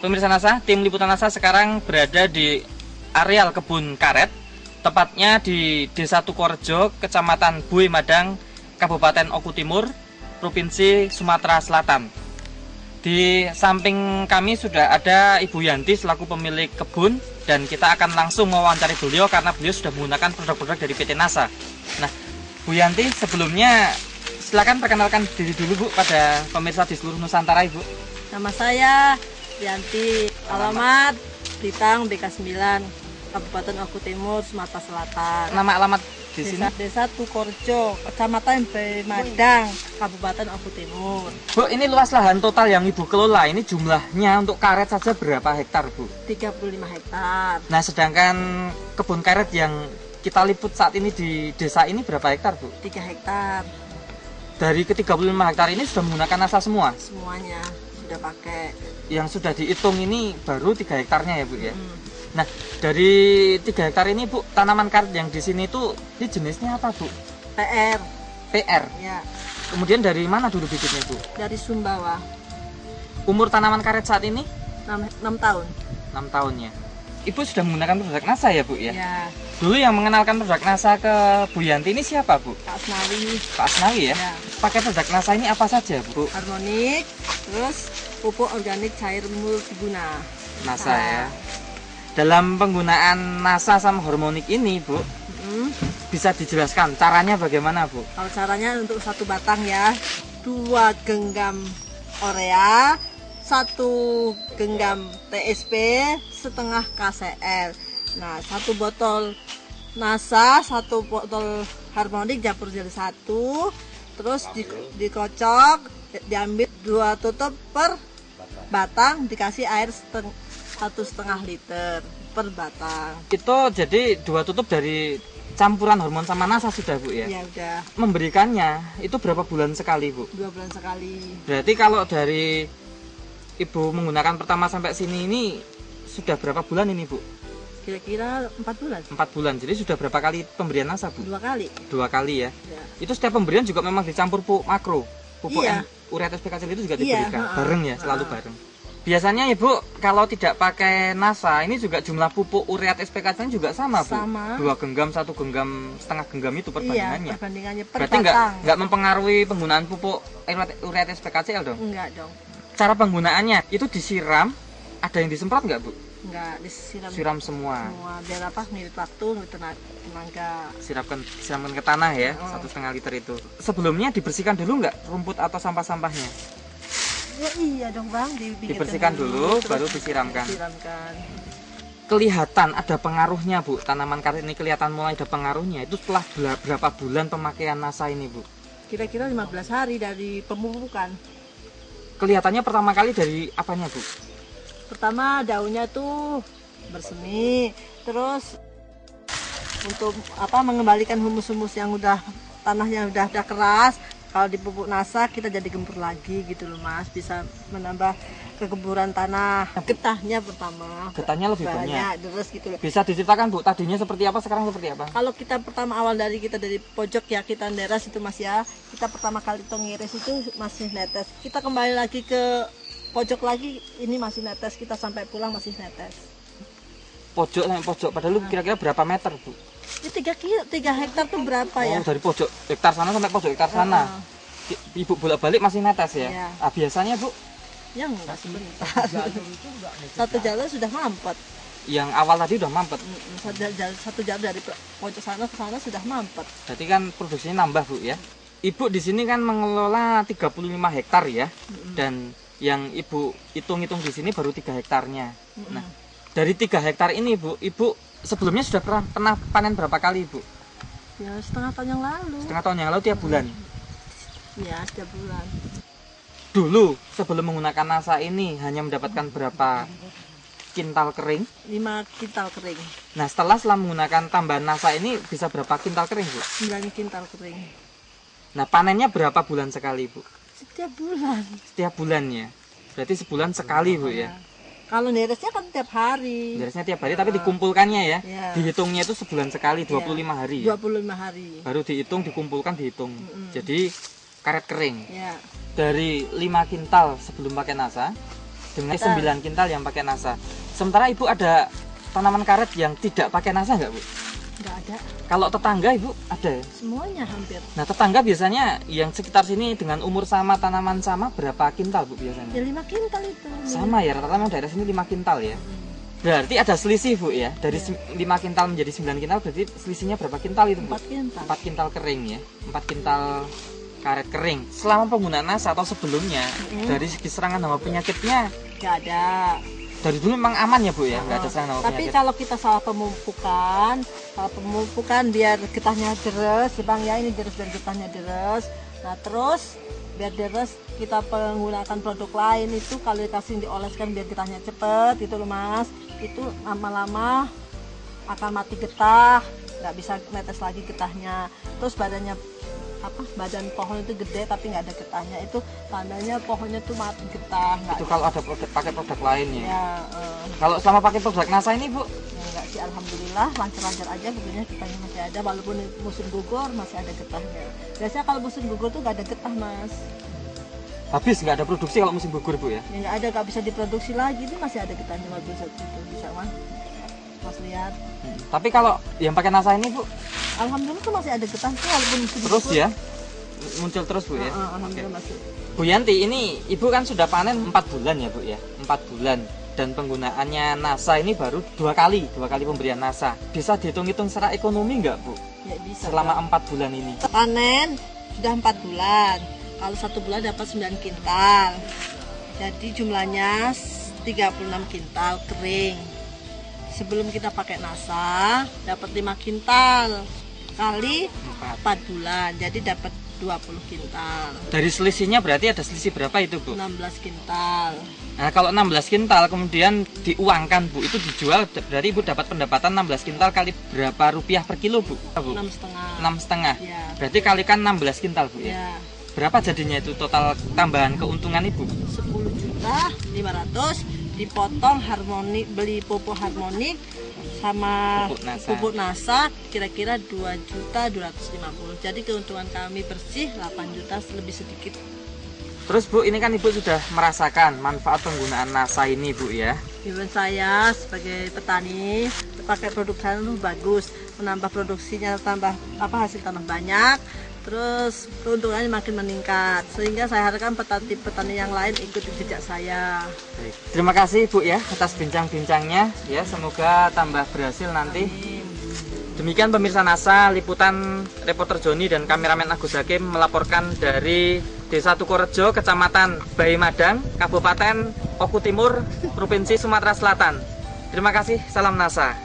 Pemirsa NASA, tim liputan NASA sekarang berada di areal kebun karet, tepatnya di Desa Tukorejo, Kecamatan Buih Madang, Kabupaten Oku Timur, Provinsi Sumatera Selatan. Di samping kami sudah ada Ibu Yanti selaku pemilik kebun, dan kita akan langsung mewawancari beliau karena beliau sudah menggunakan produk-produk dari PT NASA. Nah, Bu Yanti, sebelumnya silakan perkenalkan diri dulu Bu pada pemirsa di seluruh Nusantara, Ibu. Nama saya Yanti, alamat Blitang BK 9, Kabupaten Oku Timur, Sumatera Selatan. Nama alamat di sini? Desa Tukorejo, Kecamatan Buih Madang, Kabupaten Oku Timur. Bu, ini luas lahan total yang Ibu kelola, ini jumlahnya untuk karet saja berapa hektar, Bu? 35 hektar. Nah, sedangkan kebun karet yang kita liput saat ini di desa ini berapa hektar, Bu? 3 hektar. Dari ke 35 hektar ini sudah menggunakan NASA semua? Semuanya sudah pakai. Yang sudah dihitung ini baru 3 hektarnya ya, Bu ya? Nah, dari 3 hektar ini, Bu, tanaman karet yang di sini itu ini jenisnya apa, Bu? PR. PR. Ya, Kemudian dari mana dulu bibitnya, Bu? dari Sumbawa. Umur tanaman karet saat ini? 6 tahun. 6 tahunnya. Ibu sudah menggunakan produk NASA ya, Bu ya? Ya, Dulu yang mengenalkan produk NASA ke Bu Yanti ini siapa, Bu? Kak Asnawi. Pak Asnawi ya? Ya. Pakai produk NASA ini apa saja, Bu? Harmonik, terus pupuk organik cair multiguna. NASA ya. Dalam penggunaan NASA sama harmonik ini, Bu, bisa dijelaskan caranya bagaimana, Bu? Kalau caranya untuk satu batang ya, 2 genggam urea, 1 genggam TSP, setengah KCl. Nah, 1 botol NASA, 1 botol harmonik campur jadi 1, terus dikocok, diambil 2 tutup per batang, dikasih air 1,5 liter per batang. Itu jadi 2 tutup dari campuran hormon sama NASA sudah, Bu ya? Ya udah, Memberikannya itu berapa bulan sekali, Bu? 2 bulan sekali. Berarti kalau dari Ibu menggunakan pertama sampai sini ini sudah berapa bulan ini, Bu? Kira-kira 4 bulan. 4 bulan. Jadi sudah berapa kali pemberian NASA, Bu? 2 kali. 2 kali ya. Ya. Itu setiap pemberian juga memang dicampur pupuk makro. Pupuk Iya. urea SPKC itu juga Iya, diberikan. ha-ha. Bareng ya, selalu bareng. Biasanya Ibu kalau tidak pakai NASA ini juga jumlah pupuk urea SPKC juga sama, Bu? Sama. 2 genggam, 1 genggam, setengah genggam itu perbandingannya. Iya, perbandingannya per Berarti batang. nggak mempengaruhi penggunaan pupuk urea SPKCL dong? Enggak dong. Cara penggunaannya itu disiram, ada yang disemprot nggak, Bu? Enggak disiram Siram semua. semua, biar apa, ngirit waktu, ngirit tenaga. Siramkan ke tanah ya, 1,5 liter itu. Sebelumnya dibersihkan dulu nggak rumput atau sampah-sampahnya? Ya iya dong Bang, Dibersihkan dulu, terus baru disiramkan. disiramkan. Kelihatan ada pengaruhnya, Bu. Tanaman karet ini kelihatan mulai ada pengaruhnya. Itu setelah berapa bulan pemakaian NASA ini, Bu? Kira-kira 15 hari dari pemupukan. Kelihatannya pertama kali dari apanya, Bu? Pertama daunnya tuh bersemi, terus untuk apa, mengembalikan humus-humus yang udah tanahnya udah keras. Kalau dipupuk NASA kita jadi gembur lagi gitu loh Mas, bisa menambah kegemburan tanah. Getahnya pertama Getahnya lebih banyak. terus gitu loh. Bisa diceritakan, Bu, tadinya seperti apa, sekarang seperti apa? Kalau kita pertama awal dari pojok ya, kita neras itu Mas ya, kita pertama kali itu ngiris itu masih netes, kita kembali lagi ke pojok lagi, ini masih netes, kita sampai pulang masih netes. Pojok sampai pojok, padahal kira-kira berapa meter, Bu? Ini 3 hektar tuh berapa ya? Oh, dari pojok hektar sana sampai pojok hektar sana. Ibu bolak-balik masih netes ya? Iya. Ah, biasanya, Bu, Ya enggak sebentar. Satu jalur sudah mampet. yang awal tadi udah mampet. Satu jalur dari pojok sana ke sana sudah mampet. Berarti kan produksinya nambah, Bu ya. Ibu di sini kan mengelola 35 hektar ya. Dan yang Ibu hitung-hitung di sini baru 3 hektarnya. Nah, dari 3 hektar ini, Bu, Ibu sebelumnya sudah pernah panen berapa kali, Bu? Ya setengah tahun yang lalu. Setengah tahun yang lalu tiap bulan. Ya setiap bulan. Dulu sebelum menggunakan NASA ini hanya mendapatkan berapa kintal kering? 5 kintal kering. Nah, setelah menggunakan tambahan NASA ini bisa berapa kintal kering, Bu? 9 kintal kering. Nah, panennya berapa bulan sekali, Bu? Setiap bulan. Setiap bulannya. Berarti sebulan sekali, Bu ya. Kalau neresnya kan tiap hari. Beresnya tiap hari, tapi dikumpulkannya ya. Ya. Dihitungnya itu sebulan sekali, 25 hari ya. 25 hari. Baru dihitung, dikumpulkan, dihitung. Jadi karet kering. Ya. Dari 5 kintal sebelum pakai NASA dengan 9 kintal yang pakai NASA. Sementara Ibu ada tanaman karet yang tidak pakai NASA nggak, Bu? Nggak ada. Kalau tetangga Ibu ada? Semuanya hampir. Nah, tetangga biasanya yang sekitar sini dengan umur sama, tanaman sama, berapa kintal, Bu, biasanya? Ya 5 kintal itu. Sama ya, rata-rata memang daerah sini 5 kintal ya. Berarti ada selisih, Bu, ya. Dari 5 kintal menjadi 9 kintal berarti selisihnya berapa kintal itu, Bu? 4 kintal. 4 kintal kering ya. 4 kintal karet kering. Selama penggunaan NASA atau sebelumnya, dari segi serangan hama penyakitnya Nggak ada. dari dulu memang aman ya, Bu, ya? Nggak ada serangan hama Tapi penyakit. kalau kita salah pemupukan biar getahnya deres, ya Bang ya, ini deres biar getahnya deres. Nah terus biar deres kita menggunakan produk lain itu kalau dikasih dioleskan biar getahnya cepet itu loh Mas. Itu lama-lama akan mati getah, nggak bisa netes lagi getahnya. Terus badan pohon itu gede tapi nggak ada getahnya, itu tandanya pohonnya tuh mati getah. Itu kalau ada pakai produk lain ya. Ya, Kalau selama pakai produk NASA ini, Bu, ya enggak sih, alhamdulillah lancar-lancar aja, sebenarnya getahnya masih ada, walaupun musim gugur masih ada getahnya. Biasanya kalau musim gugur tuh nggak ada getah Mas. habis nggak ada produksi kalau musim gugur, Bu, ya? Ya nggak ada, nggak bisa diproduksi lagi, ini masih ada getahnya Mas, bisa Mas lihat. Tapi kalau yang pakai NASA ini, Bu, Alhamdulillah tuh masih ada getah tuh walaupun musim terus gugur. ya muncul terus, Bu, ya. Alhamdulillah masih. Bu Yanti, ini Ibu kan sudah panen 4 bulan ya, Bu, ya? 4 bulan. Dan penggunaannya NASA ini baru 2 kali pemberian NASA. Bisa dihitung-hitung secara ekonomi nggak, Bu? Ya bisa. Selama 4 bulan ini. Panen sudah 4 bulan. Kalau 1 bulan dapat 9 kintal. Jadi jumlahnya 36 kintal kering. Sebelum kita pakai NASA dapat 5 kintal kali 4 bulan. Jadi dapat 20 kintal. Dari selisihnya berarti ada selisih berapa itu, Bu? 16 kintal. Nah, kalau 16 kintal kemudian diuangkan, Bu, itu dijual, berarti Ibu dapat pendapatan 16 kintal kali berapa rupiah per kilo, Bu? 6,5. 6,5. Ya. Berarti kalikan 16 kintal, Bu, ya? Ya. Berapa jadinya itu total tambahan keuntungan Ibu? 10.500.000 dipotong beli pupuk harmonik sama pupuk NASA kira-kira 2.250.000. Jadi keuntungan kami bersih 8 juta lebih sedikit. Terus, Bu, ini kan Ibu sudah merasakan manfaat penggunaan NASA ini, Bu, ya? Ibu saya sebagai petani pakai produk saya itu bagus, menambah produksinya, tambah hasil tanah banyak, terus keuntungannya makin meningkat, sehingga saya harapkan petani yang lain ikut jejak saya. Baik. Terima kasih, Bu, ya, atas bincang-bincangnya, ya, semoga tambah berhasil nanti. Amin. Demikian pemirsa NASA, liputan reporter Joni dan kameramen Agus Hakim melaporkan dari Desa Tukorejo, Kecamatan Bahi Madang, Kabupaten Oku Timur, Provinsi Sumatera Selatan. Terima kasih, salam NASA.